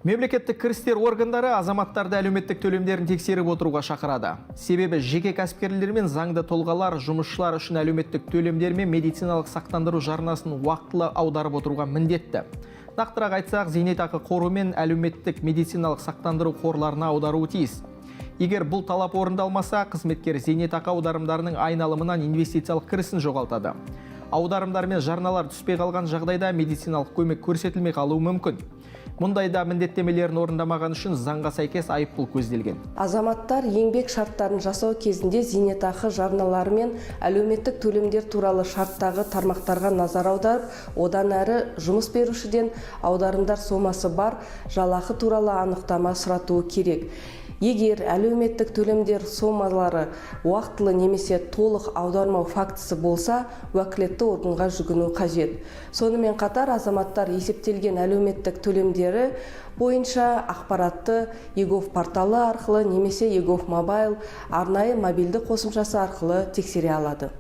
Мемлекеттік кірістер органдары азаматтарды әлеуметтік төлемдерін тексеріп отыруға шақырады. Себебі жеке кәсіпкерлер мен заңды тұлғалар жұмысшылар үшін әлеуметтік төлемдер мен медициналық сақтандыру жарнасын уақытылы аударып отыруға міндетті. Нақтырақ айтсақ, зейнетақы қоры мен әлеуметтік медициналық сақтандыру қорларына аударуы тиіс. Егер бұл талап орындалмаса, қызметкер зейнетақы аударымдарының айналымынан инвестициялық кірісін жоғалтады. Аударымдар мен жарналар түспей қалған жағдайда медициналық көмек көрсетілмей қалуы мүмкін. Мұндайда міндеттемелерін орындамаған үшін заңға сәйкес айыппұл көзделген. Азаматтар еңбек шарттарын жасау кезінде зейнетақы жарналары мен әлеуметтік төлемдер туралы шарттағы тармақтарға назар аударып, одан әрі жұмыс берушіден аударымдар сомасы бар жалақы туралы анықтама сұратуы керек. Егер әлеуметтік төлемдер сомалары уақытылы немесе толық аудармау фактісі болса, уәкілетті органға жүгіну қажет. Сонымен қатар азаматтар есептелген әлеуметтік төлемдері бойынша ақпаратты егов порталы арқылы немесе егов мобайл арнайы мобильді қосымшасы арқылы тексере алады.